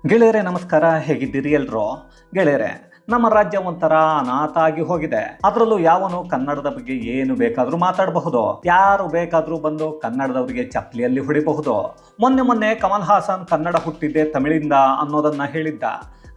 ಗೆಳೆಯರೆ ನಮಸ್ಕಾರ, ಹೇಗಿದ್ದೀರಿ ಎಲ್ರು? ಗೆಳೆಯರೆ, ನಮ್ಮ ರಾಜ್ಯ ಒಂಥರ ಅನಾಥ ಆಗಿ ಹೋಗಿದೆ. ಅದರಲ್ಲೂ ಯಾವನು ಕನ್ನಡದ ಬಗ್ಗೆ ಏನು ಬೇಕಾದ್ರೂ ಮಾತಾಡಬಹುದು, ಯಾರು ಬೇಕಾದ್ರೂ ಬಂದು ಕನ್ನಡದವರಿಗೆ ಚಪ್ಪಲಿಯಲ್ಲಿ ಹೊಡಿಬಹುದು. ಮೊನ್ನೆ ಕಮಲ್ ಹಾಸನ್ ಕನ್ನಡ ಹುಟ್ಟಿದ್ದೆ ತಮಿಳಿಂದ ಅನ್ನೋದನ್ನ ಹೇಳಿದ್ದ.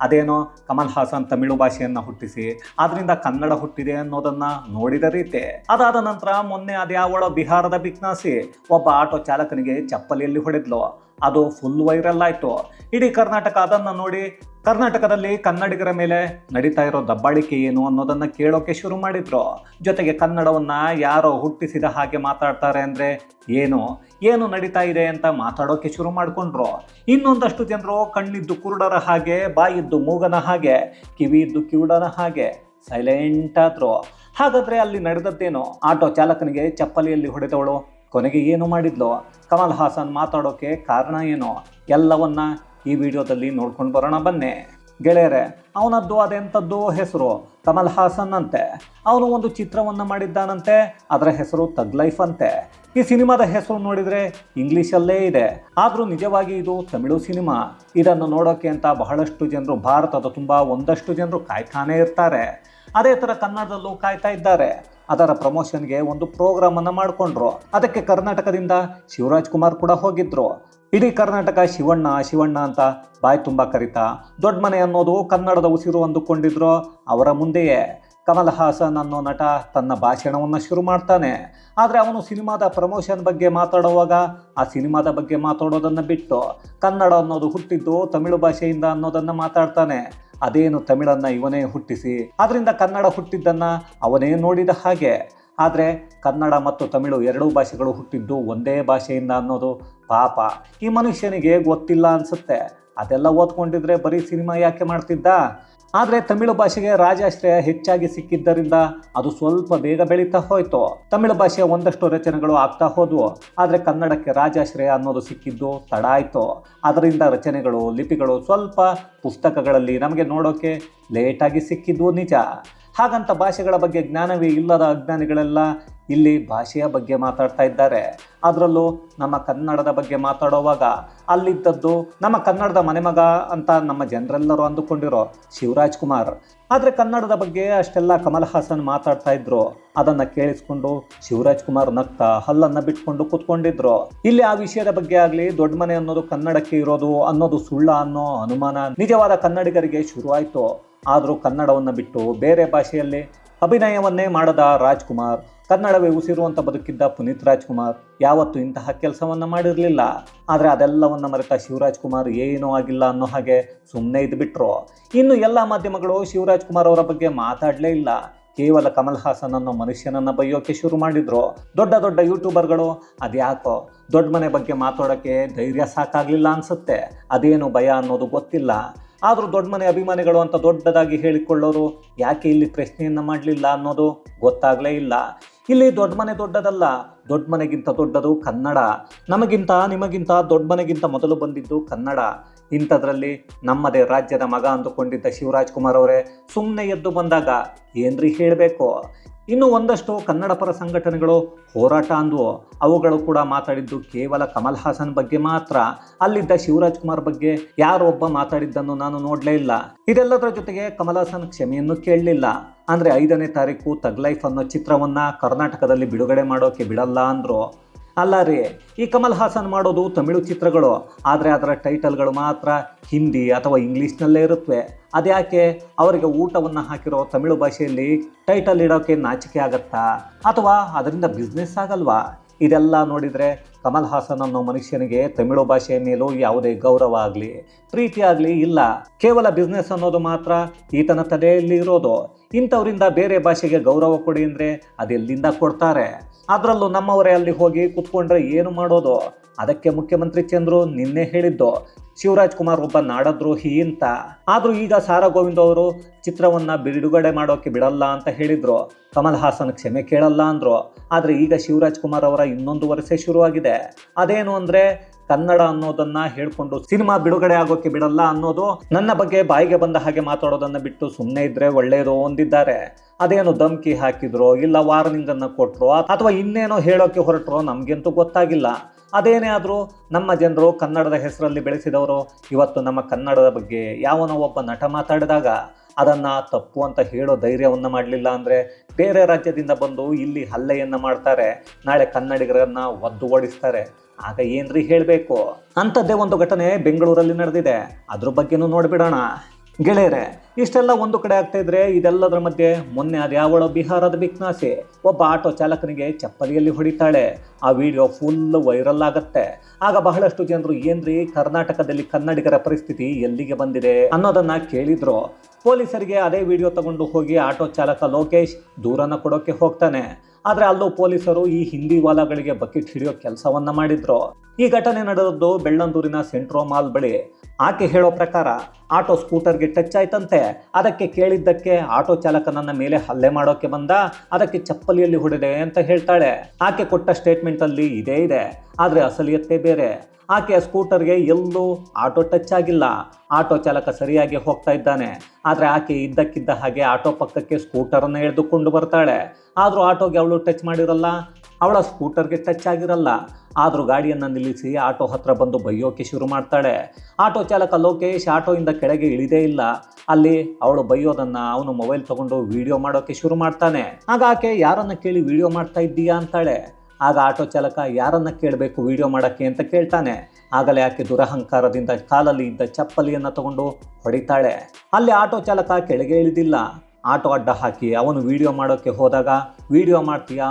ಅದೇನೋ ಕಮಲ್ ಹಾಸನ್ ತಮಿಳು ಭಾಷೆಯನ್ನ ಹುಟ್ಟಿಸಿ ಆದ್ರಿಂದ ಕನ್ನಡ ಹುಟ್ಟಿದೆ ಅನ್ನೋದನ್ನ ನೋಡಿದ ರೀತಿ. ಅದಾದ ನಂತರ ಮೊನ್ನೆ ಅದ್ಯಾವಳ ಬಿಹಾರದ ಬಿಕ್ನಾಸಿ ಒಬ್ಬ ಆಟೋ ಚಾಲಕನಿಗೆ ಚಪ್ಪಲಿಯಲ್ಲಿ ಹೊಡೆದ್ಲು. ಅದು ಫುಲ್ ವೈರಲ್ ಆಯ್ತು. ಇಡೀ ಕರ್ನಾಟಕ ಅದನ್ನ ನೋಡಿ ಕರ್ನಾಟಕದಲ್ಲಿ ಕನ್ನಡಿಗರ ಮೇಲೆ ನಡೀತಾ ಇರೋ ದಬ್ಬಾಳಿಕೆ ಏನು ಅನ್ನೋದನ್ನ ಕೇಳೋಕೆ ಶುರು ಮಾಡಿದ್ರು. ಜೊತೆಗೆ ಕನ್ನಡವನ್ನ ಯಾರೋ ಹುಟ್ಟಿಸಿದ ಹಾಗೆ ಮಾತಾಡ್ತಾರೆ ಅಂದ್ರೆ ಏನು ನಡೀತಾ ಇದೆ ಅಂತ ಮಾತಾಡೋಕೆ ಶುರು ಮಾಡಿಕೊಂಡ್ರು. ಇನ್ನೊಂದಷ್ಟು ಜನರು ಕಣ್ಣಿದ್ದು ಕುರುಡರ ಹಾಗೆ, ಬಾಯಿದ್ದು ಮೂಗನ ಹಾಗೆ, ಕಿವಿ ಇದ್ದು ಕಿವುಡನ ಹಾಗೆ ಸೈಲೆಂಟ್ ಆದ್ರು. ಹಾಗಾದ್ರೆ ಅಲ್ಲಿ ನಡೆದದ್ದೇನು? ಆಟೋ ಚಾಲಕನಿಗೆ ಚಪ್ಪಲಿಯಲ್ಲಿ ಹೊಡೆದವಳು ಕೊನೆಗೆ ಏನು ಮಾಡಿದ್ಲು? ಕಮಲ್ ಹಾಸನ್ ಮಾತಾಡೋಕೆ ಕಾರಣ ಏನು? ಎಲ್ಲವನ್ನ ಈ ವಿಡಿಯೋದಲ್ಲಿ ನೋಡ್ಕೊಂಡು ಬರೋಣ ಬನ್ನಿ. ಗೆಳೆಯರೆ, ಅವನದ್ದು ಅದೆಂಥದ್ದು ಹೆಸರು ಕಮಲ್ ಹಾಸನ್ ಅಂತೆ. ಅವನು ಒಂದು ಚಿತ್ರವನ್ನು ಮಾಡಿದ್ದಾನಂತೆ, ಅದರ ಹೆಸರು ತಗ್ ಲೈಫ್ ಅಂತೆ. ಈ ಸಿನಿಮಾದ ಹೆಸರು ನೋಡಿದರೆ ಇಂಗ್ಲೀಷಲ್ಲೇ ಇದೆ, ಆದರೂ ನಿಜವಾಗಿ ಇದು ತಮಿಳು ಸಿನಿಮಾ. ಇದನ್ನು ನೋಡೋಕೆ ಅಂತ ಬಹಳಷ್ಟು ಜನರು ಭಾರತದ ತುಂಬ ಒಂದಷ್ಟು ಜನರು ಕಾಯ್ತಾನೇ ಇರ್ತಾರೆ. ಅದೇ ಥರ ಕನ್ನಡದಲ್ಲೂ ಕಾಯ್ತಾ ಇದ್ದಾರೆ. ಅದರ ಪ್ರಮೋಷನ್ಗೆ ಒಂದು ಪ್ರೋಗ್ರಾಮ್ ಅನ್ನು ಮಾಡಿಕೊಂಡ್ರು. ಅದಕ್ಕೆ ಕರ್ನಾಟಕದಿಂದ ಶಿವರಾಜ್ ಕುಮಾರ್ ಕೂಡ ಹೋಗಿದ್ರು. ಇಡೀ ಕರ್ನಾಟಕ ಶಿವಣ್ಣ ಅಂತ ಬಾಯಿ ತುಂಬ ಕರಿತಾ ದೊಡ್ಡ ಮನೆ ಅನ್ನೋದು ಕನ್ನಡದ ಉಸಿರು ಅಂದುಕೊಂಡಿದ್ರು. ಅವರ ಮುಂದೆಯೇ ಕಮಲ್ ಹಾಸನ್ ಅನ್ನೋ ನಟ ತನ್ನ ಭಾಷಣವನ್ನು ಶುರು ಮಾಡ್ತಾನೆ. ಆದರೆ ಅವನು ಸಿನಿಮಾದ ಪ್ರಮೋಷನ್ ಬಗ್ಗೆ ಮಾತಾಡುವಾಗ ಆ ಸಿನಿಮಾದ ಬಗ್ಗೆ ಮಾತಾಡೋದನ್ನು ಬಿಟ್ಟು ಕನ್ನಡ ಅನ್ನೋದು ಹುಟ್ಟಿದ್ದು ತಮಿಳು ಭಾಷೆಯಿಂದ ಅನ್ನೋದನ್ನು ಮಾತಾಡ್ತಾನೆ. ಅದೇನು ತಮಿಳನ್ನ ಇವನೇ ಹುಟ್ಟಿಸಿ ಅದರಿಂದ ಕನ್ನಡ ಹುಟ್ಟಿದ್ದನ್ನು ಅವನೇ ನೋಡಿದ ಹಾಗೆ. ಆದರೆ ಕನ್ನಡ ಮತ್ತು ತಮಿಳು ಎರಡೂ ಭಾಷೆಗಳು ಹುಟ್ಟಿದ್ದು ಒಂದೇ ಭಾಷೆಯಿಂದ ಅನ್ನೋದು ಪಾಪ ಈ ಮನುಷ್ಯನಿಗೆ ಗೊತ್ತಿಲ್ಲ ಅನಿಸುತ್ತೆ. ಅದೆಲ್ಲ ಓದ್ಕೊಂಡಿದ್ರೆ ಬರೀ ಸಿನಿಮಾ ಯಾಕೆ ಮಾಡ್ತಿದ್ದ? ಆದರೆ ತಮಿಳು ಭಾಷೆಗೆ ರಾಜಾಶ್ರಯ ಹೆಚ್ಚಾಗಿ ಸಿಕ್ಕಿದ್ದರಿಂದ ಅದು ಸ್ವಲ್ಪ ಬೇಗ ಬೆಳೀತಾ ಹೋಯಿತು. ತಮಿಳು ಭಾಷೆಯ ಒಂದಷ್ಟು ರಚನೆಗಳು ಆಗ್ತಾ ಹೋದವು. ಆದರೆ ಕನ್ನಡಕ್ಕೆ ರಾಜಾಶ್ರಯ ಅನ್ನೋದು ಸಿಕ್ಕಿದ್ದು ತಡ ಆಯಿತು. ಅದರಿಂದ ರಚನೆಗಳು, ಲಿಪಿಗಳು ಸ್ವಲ್ಪ ಪುಸ್ತಕಗಳಲ್ಲಿ ನಮಗೆ ನೋಡೋಕೆ ಲೇಟಾಗಿ ಸಿಕ್ಕಿದ್ವು ನಿಜ. ಹಾಗಂತ ಭಾಷೆಗಳ ಬಗ್ಗೆ ಜ್ಞಾನವೇ ಇಲ್ಲದ ಅಜ್ಞಾನಿಗಳೆಲ್ಲ ಇಲ್ಲಿ ಭಾಷೆಯ ಬಗ್ಗೆ ಮಾತಾಡ್ತಾ ಇದ್ದಾರೆ. ಅದರಲ್ಲೂ ನಮ್ಮ ಕನ್ನಡದ ಬಗ್ಗೆ ಮಾತಾಡುವಾಗ ಅಲ್ಲಿದ್ದದ್ದು ನಮ್ಮ ಕನ್ನಡದ ಮನೆಮಗ ಅಂತ ನಮ್ಮ ಜನರೆಲ್ಲರೂ ಅಂದುಕೊಂಡಿರೋ ಶಿವರಾಜ್ ಕುಮಾರ್. ಆದರೆ ಕನ್ನಡದ ಬಗ್ಗೆ ಅಷ್ಟೆಲ್ಲ ಕಮಲ್ ಹಾಸನ್ ಮಾತಾಡ್ತಾ ಇದ್ರು. ಅದನ್ನು ಕೇಳಿಸ್ಕೊಂಡು ಶಿವರಾಜ್ ಕುಮಾರ್ ನಗ್ತಾ ಹಲ್ಲನ್ನು ಬಿಟ್ಕೊಂಡು ಕೂತ್ಕೊಂಡಿದ್ರು. ಇಲ್ಲಿ ಆ ವಿಷಯದ ಬಗ್ಗೆ ಆಗಲಿ ದೊಡ್ಡ ಮನೆ ಅನ್ನೋದು ಕನ್ನಡಕ್ಕೆ ಇರೋದು ಅನ್ನೋದು ಸುಳ್ಳ ಅನ್ನೋ ಅನುಮಾನ ನಿಜವಾದ ಕನ್ನಡಿಗರಿಗೆ ಶುರುವಾಯಿತು. ಆದರೂ ಕನ್ನಡವನ್ನು ಬಿಟ್ಟು ಬೇರೆ ಭಾಷೆಯಲ್ಲಿ ಅಭಿನಯವನ್ನೇ ಮಾಡದ ರಾಜ್ಕುಮಾರ್, ಕನ್ನಡವೇ ಉಸಿರು ಅಂತ ಬದುಕಿದ್ದ ಪುನೀತ್ ರಾಜ್ಕುಮಾರ್ ಯಾವತ್ತೂ ಇಂತಹ ಕೆಲಸವನ್ನು ಮಾಡಿರಲಿಲ್ಲ. ಆದರೆ ಅದೆಲ್ಲವನ್ನು ಮರೆತ ಶಿವರಾಜ್ ಕುಮಾರ್ ಏನೂ ಆಗಿಲ್ಲ ಅನ್ನೋ ಹಾಗೆ ಸುಮ್ಮನೆ ಇದ್ಬಿಟ್ರು. ಇನ್ನು ಎಲ್ಲ ಮಾಧ್ಯಮಗಳು ಶಿವರಾಜ್ ಕುಮಾರ್ ಅವರ ಬಗ್ಗೆ ಮಾತಾಡಲೇ ಇಲ್ಲ. ಕೇವಲ ಕಮಲ್ ಹಾಸನ್ ಅನ್ನೋ ಮನುಷ್ಯನನ್ನು ಬೈಯೋಕೆ ಶುರು ಮಾಡಿದ್ರು. ದೊಡ್ಡ ಯೂಟ್ಯೂಬರ್ಗಳು ಅದ್ಯಾಕೋ ದೊಡ್ಡ ಮನೆ ಬಗ್ಗೆ ಮಾತಾಡೋಕ್ಕೆ ಧೈರ್ಯ ಸಾಕಾಗಲಿಲ್ಲ ಅನಿಸುತ್ತೆ. ಅದೇನು ಭಯ ಅನ್ನೋದು ಗೊತ್ತಿಲ್ಲ. ಆದರೂ ದೊಡ್ಡ ಮನೆ ಅಭಿಮಾನಿಗಳು ಅಂತ ದೊಡ್ಡದಾಗಿ ಹೇಳಿಕೊಳ್ಳೋರು ಯಾಕೆ ಇಲ್ಲಿ ಪ್ರಶ್ನೆಯನ್ನು ಮಾಡಲಿಲ್ಲ ಅನ್ನೋದು ಗೊತ್ತಾಗಲೇ ಇಲ್ಲ. ಇಲ್ಲಿ ದೊಡ್ಡ ಮನೆ ದೊಡ್ಡದಲ್ಲ, ದೊಡ್ಡ ಮನೆಗಿಂತ ದೊಡ್ಡದು ಕನ್ನಡ. ನಮಗಿಂತ ನಿಮಗಿಂತ ದೊಡ್ಡ ಮನೆಗಿಂತ ಮೊದಲು ಬಂದಿದ್ದು ಕನ್ನಡ. ಇಂಥದ್ರಲ್ಲಿ ನಮ್ಮದೇ ರಾಜ್ಯದ ಮಗ ಅಂದುಕೊಂಡಿದ್ದ ಶಿವರಾಜ್ ಕುಮಾರ್ ಅವರೇ ಸುಮ್ಮನೆ ಎದ್ದು ಬಂದಾಗ ಏನ್ರಿ ಹೇಳಬೇಕು? ಇನ್ನು ಒಂದಷ್ಟು ಕನ್ನಡ ಪರ ಸಂಘಟನೆಗಳು ಹೋರಾಟ ಅಂದ್ವು. ಅವುಗಳು ಕೂಡ ಮಾತಾಡಿದ್ದು ಕೇವಲ ಕಮಲ್ ಹಾಸನ್ ಬಗ್ಗೆ ಮಾತ್ರ. ಅಲ್ಲಿದ್ದ ಶಿವರಾಜ್ ಕುಮಾರ್ ಬಗ್ಗೆ ಯಾರೊಬ್ಬ ಮಾತಾಡಿದ್ದನ್ನು ನಾನು ನೋಡಲೇ ಇಲ್ಲ. ಇದೆಲ್ಲದರ ಜೊತೆಗೆ ಕಮಲ್ ಹಾಸನ್ ಕ್ಷಮೆಯನ್ನು ಕೇಳಲಿಲ್ಲ. ಅಂದರೆ 5ನೇ ತಾರೀಕು ತಗ್ ಲೈಫ್ ಅನ್ನೋ ಚಿತ್ರವನ್ನು ಕರ್ನಾಟಕದಲ್ಲಿ ಬಿಡುಗಡೆ ಮಾಡೋಕೆ ಬಿಡಲ್ಲ ಅಂದರು. ಅಲ್ಲ ರೀ, ಈ ಕಮಲ್ ಹಾಸನ್ ಮಾಡೋದು ತಮಿಳು ಚಿತ್ರಗಳು, ಆದರೆ ಅದರ ಟೈಟಲ್ಗಳು ಮಾತ್ರ ಹಿಂದಿ ಅಥವಾ ಇಂಗ್ಲೀಷ್ನಲ್ಲೇ ಇರುತ್ತವೆ. ಅದ್ಯಾಕೆ ಅವರಿಗೆ ಊಟವನ್ನು ಹಾಕಿರೋ ತಮಿಳು ಭಾಷೆಯಲ್ಲಿ ಟೈಟಲ್ ಇಡೋಕ್ಕೆ ನಾಚಿಕೆ ಆಗತ್ತಾ? ಅಥವಾ ಅದರಿಂದ ಬಿಸ್ನೆಸ್ ಆಗಲ್ವಾ? ಇದೆಲ್ಲ ನೋಡಿದರೆ ಕಮಲ್ ಹಾಸನ್ ಅನ್ನೋ ಮನುಷ್ಯನಿಗೆ ತಮಿಳು ಭಾಷೆಯ ಮೇಲೂ ಯಾವುದೇ ಗೌರವ ಆಗಲಿ ಪ್ರೀತಿ ಆಗಲಿ ಇಲ್ಲ. ಕೇವಲ ಬಿಸ್ನೆಸ್ ಅನ್ನೋದು ಮಾತ್ರ ಈತನ ತಲೆಯಲ್ಲಿ ಇರೋದು. ಇಂಥವರಿಂದ ಬೇರೆ ಭಾಷೆಗೆ ಗೌರವ ಕೊಡಿ ಅಂದರೆ ಅದೆಲ್ಲಿಂದ ಕೊಡ್ತಾರೆ? ಅದರಲ್ಲೂ ನಮ್ಮವರೇ ಅಲ್ಲಿ ಹೋಗಿ ಕೂತ್ಕೊಂಡ್ರೆ ಏನು ಮಾಡೋದು? ಅದಕ್ಕೆ ಮುಖ್ಯಮಂತ್ರಿ ಚಂದ್ರು ನಿನ್ನೆ ಹೇಳಿದ್ದು ಶಿವರಾಜ್ ಕುಮಾರ್ ಒಬ್ಬ ನಾಡದ್ರೋಹಿ ಅಂತ. ಆದರೂ ಈಗ ಸಾರಾ ಗೋವಿಂದ ಅವರು ಚಿತ್ರವನ್ನು ಬಿಡುಗಡೆ ಮಾಡೋಕೆ ಬಿಡಲ್ಲ ಅಂತ ಹೇಳಿದ್ರು. ಕಮಲ್ ಹಾಸನ್ ಕ್ಷಮೆ ಕೇಳಲ್ಲ ಅಂದರು. ಆದರೆ ಈಗ ಶಿವರಾಜ್ ಕುಮಾರ್ ಅವರ ಇನ್ನೊಂದು ವರಸೆ ಶುರುವಾಗಿದೆ. ಅದೇನು ಅಂದರೆ ಕನ್ನಡ ಅನ್ನೋದನ್ನು ಹೇಳ್ಕೊಂಡು ಸಿನಿಮಾ ಬಿಡುಗಡೆ ಆಗೋಕ್ಕೆ ಬಿಡಲ್ಲ ಅನ್ನೋದು. ನನ್ನ ಬಗ್ಗೆ ಬಾಯಿಗೆ ಬಂದ ಹಾಗೆ ಮಾತಾಡೋದನ್ನು ಬಿಟ್ಟು ಸುಮ್ಮನೆ ಇದ್ದರೆ ಒಳ್ಳೆಯದು ಅಂದಿದ್ದಾರೆ. ಅದೇನು ಧಮ್ಕಿ ಹಾಕಿದ್ರೋ ಇಲ್ಲ ವಾರ್ನಿಂಗನ್ನು ಕೊಟ್ಟರೋ ಅಥವಾ ಇನ್ನೇನೋ ಹೇಳೋಕ್ಕೆ ಹೊರಟ್ರೋ ನಮಗಂತೂ ಗೊತ್ತಾಗಿಲ್ಲ. ಅದೇನೇ ಆದರೂ ನಮ್ಮ ಜನರು ಕನ್ನಡದ ಹೆಸರಲ್ಲಿ ಬೆಳೆಸಿದವರು ಇವತ್ತು ನಮ್ಮ ಕನ್ನಡದ ಬಗ್ಗೆ ಯಾವನೋ ಒಬ್ಬ ನಟ ಮಾತಾಡಿದಾಗ ಅದನ್ನು ತಪ್ಪು ಅಂತ ಹೇಳೋ ಧೈರ್ಯವನ್ನು ಮಾಡಲಿಲ್ಲ ಅಂದರೆ ಬೇರೆ ರಾಜ್ಯದಿಂದ ಬಂದು ಇಲ್ಲಿ ಹಲ್ಲೆಯನ್ನು ಮಾಡ್ತಾರೆ, ನಾಳೆ ಕನ್ನಡಿಗರನ್ನು ಒದ್ದು ಓಡಿಸ್ತಾರೆ. ಆಗ ಏನ್ರಿ ಹೇಳಬೇಕು? ಅಂಥದ್ದೇ ಒಂದು ಘಟನೆ ಬೆಂಗಳೂರಲ್ಲಿ ನಡೆದಿದೆ, ಅದ್ರ ಬಗ್ಗೆನೂ ನೋಡಿಬಿಡೋಣ. ಗೆಳೆಯರೆ, ಇಷ್ಟೆಲ್ಲ ಒಂದು ಕಡೆ ಆಗ್ತಾ ಇದ್ರೆ ಇದೆಲ್ಲದರ ಮಧ್ಯೆ ಮೊನ್ನೆ ಅದ್ಯಾವಳ ಬಿಹಾರದ ಬಿಕ್ನಾಸಿ ಒಬ್ಬ ಆಟೋ ಚಾಲಕನಿಗೆ ಚಪ್ಪಲಿಯಲ್ಲಿ ಹೊಡಿತಾಳೆ. ಆ ವಿಡಿಯೋ ಫುಲ್ ವೈರಲ್ ಆಗತ್ತೆ. ಆಗ ಬಹಳಷ್ಟು ಜನರು ಏನ್ರಿ ಕರ್ನಾಟಕದಲ್ಲಿ ಕನ್ನಡಿಗರ ಪರಿಸ್ಥಿತಿ ಎಲ್ಲಿಗೆ ಬಂದಿದೆ ಅನ್ನೋದನ್ನ ಕೇಳಿದ್ರು. ಪೊಲೀಸರಿಗೆ ಅದೇ ವಿಡಿಯೋ ತಗೊಂಡು ಹೋಗಿ ಆಟೋ ಚಾಲಕ ಲೋಕೇಶ್ ದೂರನ್ನ ಕೊಡೋಕೆ ಹೋಗ್ತಾನೆ. ಆದರೆ ಅಲ್ಲೂ ಪೊಲೀಸರು ಈ ಹಿಂದಿ ವಾಲಾಗಳಿಗೆ ಬಕೆಟ್ ಹಿಡಿಯೋ ಕೆಲಸವನ್ನ ಮಾಡಿದ್ರು. ಈ ಘಟನೆ ನಡೆದದ್ದು ಬೆಳ್ಳಂದೂರಿನ ಸೆಂಟ್ರೋ ಮಾಲ್ ಬಳಿ. ಆಕೆ ಹೇಳೋ ಪ್ರಕಾರ ಆಟೋ ಸ್ಕೂಟರ್ಗೆ ಟಚ್ ಆಯ್ತಂತೆ. ಅದಕ್ಕೆ ಕೇಳಿದ್ದಕ್ಕೆ ಆಟೋ ಚಾಲಕ ನನ್ನ ಮೇಲೆ ಹಲ್ಲೆ ಮಾಡೋಕೆ ಬಂದ, ಅದಕ್ಕೆ ಚಪ್ಪಲಿಯಲ್ಲಿ ಹೊಡೆದೆ ಅಂತ ಹೇಳ್ತಾಳೆ. ಆಕೆ ಕೊಟ್ಟ ಸ್ಟೇಟ್ಮೆಂಟಲ್ಲಿ ಇದೇ ಇದೆ, ಆದರೆ ಅಸಲಿಯತ್ತೆ ಬೇರೆ. ಆಕೆಯ ಸ್ಕೂಟರ್ಗೆ ಎಲ್ಲೂ ಆಟೋ ಟಚ್ ಆಗಿಲ್ಲ. ಆಟೋ ಚಾಲಕ ಸರಿಯಾಗಿ ಹೋಗ್ತಾ ಇದ್ದಾನೆ. ಆದರೆ ಆಕೆ ಇದ್ದಕ್ಕಿದ್ದ ಹಾಗೆ ಆಟೋ ಪಕ್ಕಕ್ಕೆ ಸ್ಕೂಟರನ್ನು ಎಳೆದುಕೊಂಡು ಬರ್ತಾಳೆ. ಆದರೂ ಆಟೋಗೆ ಅವಳು ಟಚ್ ಮಾಡಿರಲ್ಲ, ಅವಳ ಸ್ಕೂಟರ್ಗೆ ಟಚ್ ಆಗಿರಲ್ಲ. ಆದರೂ ಗಾಡಿಯನ್ನು ನಿಲ್ಲಿಸಿ ಆಟೋ ಹತ್ರ ಬಂದು ಬೈಯೋಕೆ ಶುರು ಮಾಡ್ತಾಳೆ. ಆಟೋ ಚಾಲಕ ಲೋಕೇಶ್ ಆಟೋಯಿಂದ ಕೆಳಗೆ ಇಳಿದೇ ಇಲ್ಲ. ಅಲ್ಲಿ ಅವಳು ಬೈಯೋದನ್ನು ಅವನು ಮೊಬೈಲ್ ತಗೊಂಡು ವಿಡಿಯೋ ಮಾಡೋಕೆ ಶುರು ಮಾಡ್ತಾನೆ. ಆಗ ಆಕೆ ಯಾರನ್ನ ಕೇಳಿ ವಿಡಿಯೋ ಮಾಡ್ತಾ ಇದ್ದೀಯಾ ಅಂತಾಳೆ. ಆಗ ಆಟೋ ಚಾಲಕ ಯಾರನ್ನ ಕೇಳಬೇಕು ವಿಡಿಯೋ ಮಾಡೋಕ್ಕೆ ಅಂತ ಕೇಳ್ತಾನೆ. ಆಗಲೇ ಆಕೆ ದುರಹಂಕಾರದಿಂದ ಕಾಲಲ್ಲಿ ಇದ್ದ ಚಪ್ಪಲಿಯನ್ನು ತಗೊಂಡು ಹೊಡಿತಾಳೆ. ಅಲ್ಲಿ ಆಟೋ ಚಾಲಕ ಕೆಳಗೆ ಇಳಿದಿಲ್ಲ. ಆಟೋ ಅಡ್ಡ ಹಾಕಿ ಅವನು ವಿಡಿಯೋ ಮಾಡೋಕ್ಕೆ ಹೋದಾಗ ವಿಡಿಯೋ ಮಾಡ್ತೀಯಾ,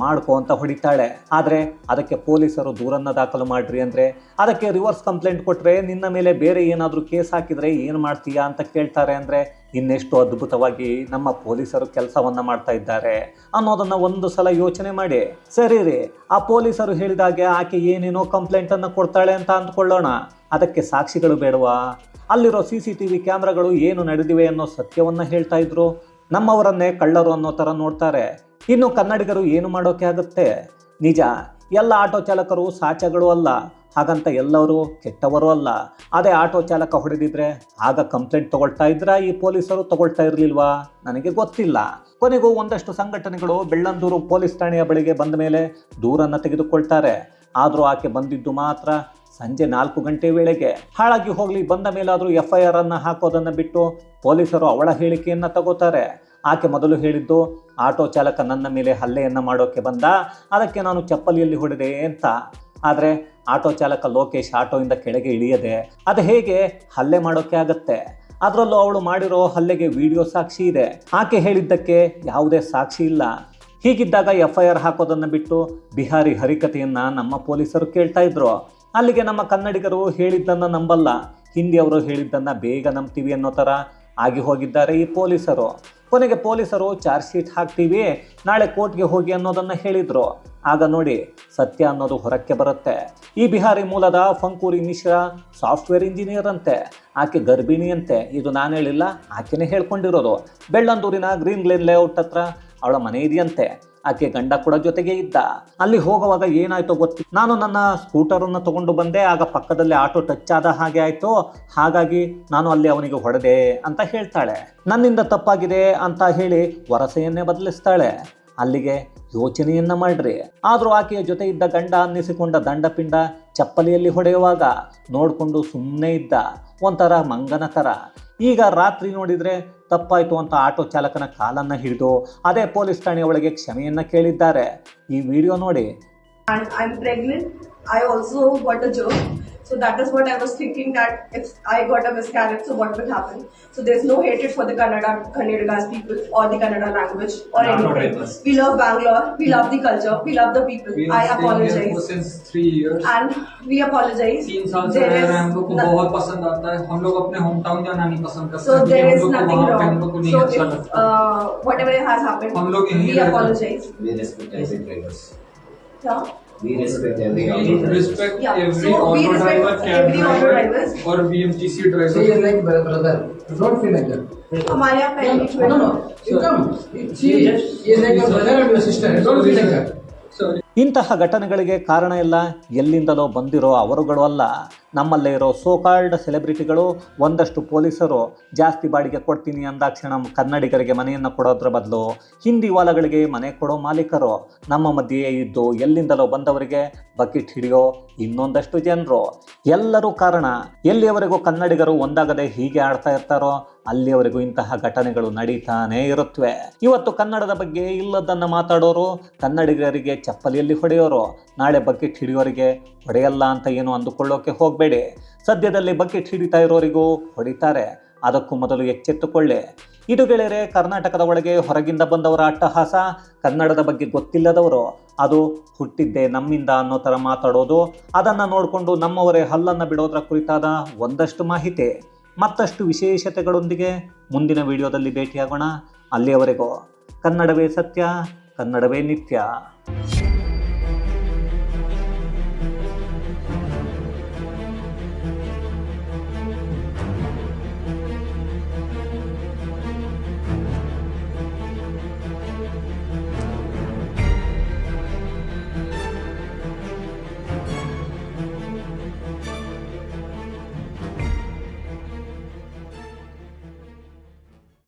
ಮಾಡ್ಕೋ ಅಂತ ಹೊಡಿತಾಳೆ. ಆದರೆ ಅದಕ್ಕೆ ಪೊಲೀಸರು ದೂರನ್ನು ದಾಖಲು ಮಾಡ್ರಿ ಅಂದರೆ ಅದಕ್ಕೆ ರಿವರ್ಸ್ ಕಂಪ್ಲೇಂಟ್ ಕೊಟ್ಟರೆ ನಿನ್ನ ಮೇಲೆ ಬೇರೆ ಏನಾದರೂ ಕೇಸ್ ಹಾಕಿದರೆ ಏನು ಮಾಡ್ತೀಯಾ ಅಂತ ಕೇಳ್ತಾರೆ. ಅಂದರೆ ಇನ್ನೆಷ್ಟು ಅದ್ಭುತವಾಗಿ ನಮ್ಮ ಪೊಲೀಸರು ಕೆಲಸವನ್ನು ಮಾಡ್ತಾ ಇದ್ದಾರೆ ಅನ್ನೋದನ್ನು ಒಂದು ಸಲ ಯೋಚನೆ ಮಾಡಿ. ಸರಿ ರೀ, ಆ ಪೊಲೀಸರು ಹೇಳಿದಾಗೆ ಆಕೆ ಏನೇನೋ ಕಂಪ್ಲೇಂಟನ್ನು ಕೊಡ್ತಾಳೆ ಅಂತ ಅಂದ್ಕೊಳ್ಳೋಣ. ಅದಕ್ಕೆ ಸಾಕ್ಷಿಗಳು ಬೇಡವಾ? ಅಲ್ಲಿರೋ CCTV ಕ್ಯಾಮ್ರಾಗಳು ಏನು ನಡೆದಿವೆ ಅನ್ನೋ ಸತ್ಯವನ್ನು ಹೇಳ್ತಾ ಇದ್ರು. ನಮ್ಮವರನ್ನೇ ಕಳ್ಳರು ಅನ್ನೋ ಥರ ನೋಡ್ತಾರೆ. ಇನ್ನು ಕನ್ನಡಿಗರು ಏನು ಮಾಡೋಕೆ ಆಗುತ್ತೆ? ನಿಜ, ಎಲ್ಲ ಆಟೋ ಚಾಲಕರು ಸಾಚಗಳು ಅಲ್ಲ, ಹಾಗಂತ ಎಲ್ಲರೂ ಕೆಟ್ಟವರು ಅಲ್ಲ. ಅದೇ ಆಟೋ ಚಾಲಕ ಹೊಡೆದಿದ್ರೆ ಆಗ ಕಂಪ್ಲೇಂಟ್ ತಗೊಳ್ತಾ ಇದ್ರಾ ಈ ಪೊಲೀಸರು, ತಗೊಳ್ತಾ ಇರಲಿಲ್ವಾ? ನನಗೆ ಗೊತ್ತಿಲ್ಲ. ಕೊನೆಗೂ ಒಂದಷ್ಟು ಸಂಘಟನೆಗಳು ಬೆಳ್ಳಂದೂರು ಪೊಲೀಸ್ ಠಾಣೆಯ ಬಳಿಗೆ ಬಂದ ಮೇಲೆ ದೂರನ್ನು ತೆಗೆದುಕೊಳ್ತಾರೆ. ಆದರೂ ಆಕೆ ಬಂದಿದ್ದು ಮಾತ್ರ ಸಂಜೆ 4 ಗಂಟೆ ವೇಳೆಗೆ. ಹಾಳಾಗಿ ಹೋಗಲಿ, ಬಂದ ಮೇಲಾದರೂ FIR ಅನ್ನು ಹಾಕೋದನ್ನು ಬಿಟ್ಟು ಪೊಲೀಸರು ಅವಳ ಹೇಳಿಕೆಯನ್ನು ತಗೋತಾರೆ. ಆಕೆ ಮೊದಲು ಹೇಳಿದ್ದು ಆಟೋ ಚಾಲಕ ನನ್ನ ಮೇಲೆ ಹಲ್ಲೆಯನ್ನು ಮಾಡೋಕ್ಕೆ ಬಂದ, ಅದಕ್ಕೆ ನಾನು ಚಪ್ಪಲಿಯಲ್ಲಿ ಹೊಡೆದೆ ಅಂತ. ಆದರೆ ಆಟೋ ಚಾಲಕ ಲೋಕೇಶ್ ಆಟೋಯಿಂದ ಕೆಳಗೆ ಇಳಿಯದೆ ಅದು ಹೇಗೆ ಹಲ್ಲೆ ಮಾಡೋಕ್ಕೆ ಆಗತ್ತೆ? ಅದರಲ್ಲೂ ಅವಳು ಮಾಡಿರೋ ಹಲ್ಲೆಗೆ ವಿಡಿಯೋ ಸಾಕ್ಷಿ ಇದೆ. ಆಕೆ ಹೇಳಿದ್ದಕ್ಕೆ ಯಾವುದೇ ಸಾಕ್ಷಿ ಇಲ್ಲ. ಹೀಗಿದ್ದಾಗ FIR ಹಾಕೋದನ್ನು ಬಿಟ್ಟು ಬಿಹಾರಿ ಹರಿಕತೆಯನ್ನು ನಮ್ಮ ಪೊಲೀಸರು ಕೇಳ್ತಾ ಇದ್ರು. ಅಲ್ಲಿಗೆ ನಮ್ಮ ಕನ್ನಡಿಗರು ಹೇಳಿದ್ದನ್ನು ನಂಬಲ್ಲ, ಹಿಂದಿಯವರು ಹೇಳಿದ್ದನ್ನು ಬೇಗ ನಂಬ್ತೀವಿ ಅನ್ನೋ ಥರ ಆಗಿ ಹೋಗಿದ್ದಾರೆ ಈ ಪೊಲೀಸರು. ಕೊನೆಗೆ ಪೊಲೀಸರು ಚಾರ್ಜ್ ಶೀಟ್ ಹಾಕ್ತೀವಿ, ನಾಳೆ ಕೋರ್ಟ್ಗೆ ಹೋಗಿ ಅನ್ನೋದನ್ನು ಹೇಳಿದರು. ಆಗ ನೋಡಿ, ಸತ್ಯ ಅನ್ನೋದು ಹೊರಕ್ಕೆ ಬರುತ್ತೆ. ಈ ಬಿಹಾರಿ ಮೂಲದ ಫಂಕೂರಿ ಮಿಶ್ರಾ ಸಾಫ್ಟ್ವೇರ್ ಇಂಜಿನಿಯರ್ ಅಂತೆ. ಆಕೆ ಗರ್ಭಿಣಿಯಂತೆ. ಇದು ನಾನು ಹೇಳಿಲ್ಲ, ಆಕೆನೇ ಹೇಳ್ಕೊಂಡಿರೋದು. ಬೆಳ್ಳಂದೂರಿನ ಗ್ರೀನ್ ಲೇನ್ ಲೇಔಟ್ ಹತ್ರ ಅವಳ ಮನೆ ಇದೆಯಂತೆ. ಆಕೆ ಗಂಡ ಕೂಡ ಜೊತೆಗೆ ಇದ್ದ. ಅಲ್ಲಿ ಹೋಗುವಾಗ ಏನಾಯ್ತೋ ಗೊತ್ತಿಲ್ಲ, ನಾನು ನನ್ನ ಸ್ಕೂಟರನ್ನು ತಗೊಂಡು ಬಂದೆ, ಆಗ ಪಕ್ಕದಲ್ಲಿ ಆಟೋ ಟಚ್ ಆದ ಹಾಗೆ ಆಯಿತು, ಹಾಗಾಗಿ ನಾನು ಅಲ್ಲಿ ಅವನಿಗೆ ಹೊಡೆದೆ ಅಂತ ಹೇಳ್ತಾಳೆ. ನನ್ನಿಂದ ತಪ್ಪಾಗಿದೆ ಅಂತ ಹೇಳಿ ವರಸೆಯನ್ನೇ ಬದಲಿಸ್ತಾಳೆ. ಅಲ್ಲಿಗೆ ಯೋಚನೆಯನ್ನ ಮಾಡ್ರಿ. ಆದರೂ ಆಕೆಯ ಜೊತೆ ಇದ್ದ ಗಂಡ ಅನ್ನಿಸಿಕೊಂಡ ದಂಡಪಿಂಡ ಚಪ್ಪಲಿಯಲ್ಲಿ ಹೊಡೆಯುವಾಗ ನೋಡಿಕೊಂಡು ಸುಮ್ಮನೆ ಇದ್ದ, ಒಂಥರ ಮಂಗನ ಥರ. ಈಗ ರಾತ್ರಿ ನೋಡಿದರೆ ತಪ್ಪಾಯಿತು ಅಂತ ಆಟೋ ಚಾಲಕನ ಕಾಲನ್ನು ಹಿಡಿದು ಅದೇ ಪೊಲೀಸ್ ಠಾಣೆ ಒಳಗೆ ಕ್ಷಮೆಯನ್ನು ಕೇಳಿದ್ದಾರೆ. ಈ ವಿಡಿಯೋ ನೋಡಿ. And I'm pregnant. I also got a job. So that is what I was thinking, that if I got a miscarriage, so what will happen? So there's no hatred for the Kannadigas people or the Kannada language or anything. We love Bangalore. We love the culture. We love the people. I apologize. Since 3 years. And we apologize. 3 साल से रह रहे हैं, हम लोग को बहुत पसंद आता है. हम लोग अपने होम टाउन जाना नहीं पसंद करते. So there is nothing wrong. हम लोग को नहीं So अच्छा if लगता. whatever has happened, हम लोग यहीं we रहते हैं. apologize. We respect every drivers. Yeah. We respect every We auto driver. respect Yeah. every So we auto respect driver, cab every auto driver drivers. और BMTC driver. She is like brother. Don't feel like that. हमारे यहाँ पहले No. You come. She is like your brother and your sister. Don't feel like that. Sorry. ಇಂತಹ ಘಟನೆಗಳಿಗೆ ಕಾರಣ ಎಲ್ಲ ಎಲ್ಲಿಂದಲೋ ಬಂದಿರೋ ಅವರುಗಳು ಅಲ್ಲ, ನಮ್ಮಲ್ಲೇ ಇರೋ ಸೋಕಾಲ್ಡ್ ಸೆಲೆಬ್ರಿಟಿಗಳು, ಒಂದಷ್ಟು ಪೊಲೀಸರು ಜಾಸ್ತಿ ಬಾಡಿಗೆ ಕೊಡ್ತೀನಿ ಅಂದಾಕ್ಷಣ ಕನ್ನಡಿಗರಿಗೆ ಮನೆಯನ್ನು ಕೊಡೋದ್ರ ಬದಲು ಹಿಂದಿ ವಾಲಗಳಿಗೆ ಮನೆ ಕೊಡೋ ಮಾಲೀಕರು, ನಮ್ಮ ಮಧ್ಯೆ ಇದ್ದು ಎಲ್ಲಿಂದಲೋ ಬಂದವರಿಗೆ ಬಕೆಟ್ ಹಿಡಿಯೋ ಇನ್ನೊಂದಷ್ಟು ಜನರು, ಎಲ್ಲರೂ ಕಾರಣ. ಎಲ್ಲಿಯವರೆಗೂ ಕನ್ನಡಿಗರು ಒಂದಾಗದೆ ಹೀಗೆ ಆಡ್ತಾ ಇರ್ತಾರೋ ಅಲ್ಲಿಯವರೆಗೂ ಇಂತಹ ಘಟನೆಗಳು ನಡೀತಾನೇ ಇರುತ್ತವೆ. ಇವತ್ತು ಕನ್ನಡದ ಬಗ್ಗೆ ಇಲ್ಲದನ್ನು ಮಾತಾಡೋರು, ಕನ್ನಡಿಗರಿಗೆ ಚಪ್ಪಲಿಯಲ್ಲಿ ಹೊಡೆಯೋರು, ನಾಳೆ ಬಕೆಟ್ ಹಿಡಿಯೋರಿಗೆ ಹೊಡೆಯಲ್ಲ ಅಂತ ಏನು ಅಂದುಕೊಳ್ಳೋಕೆ ಹೋಗಬೇಡಿ. ಸದ್ಯದಲ್ಲಿ ಬಕೆಟ್ ಹಿಡಿತಾ ಇರೋರಿಗೂ ಹೊಡಿತಾರೆ. ಅದಕ್ಕೂ ಮೊದಲು ಎಚ್ಚೆತ್ತುಕೊಳ್ಳಿ. ಇದು ಗೆಳೆಯರೆ ಕರ್ನಾಟಕದ ಒಳಗೆ ಹೊರಗಿಂದ ಬಂದವರ ಅಟ್ಟಹಾಸ. ಕನ್ನಡದ ಬಗ್ಗೆ ಗೊತ್ತಿಲ್ಲದವರು ಅದು ಹುಟ್ಟಿದ್ದೇ ನಮ್ಮಿಂದ ಅನ್ನೋ ಥರ ಮಾತಾಡೋದು, ಅದನ್ನು ನೋಡಿಕೊಂಡು ನಮ್ಮವರೇ ಹಲ್ಲನ್ನು ಬಿಡೋದ್ರ ಕುರಿತಾದ ಒಂದಷ್ಟು ಮಾಹಿತಿ, ಮತ್ತಷ್ಟು ವಿಶೇಷತೆಗಳೊಂದಿಗೆ ಮುಂದಿನ ವಿಡಿಯೋದಲ್ಲಿ ಭೇಟಿಯಾಗೋಣ. ಅಲ್ಲಿಯವರೆಗೂ ಕನ್ನಡವೇ ಸತ್ಯ, ಕನ್ನಡವೇ ನಿತ್ಯ.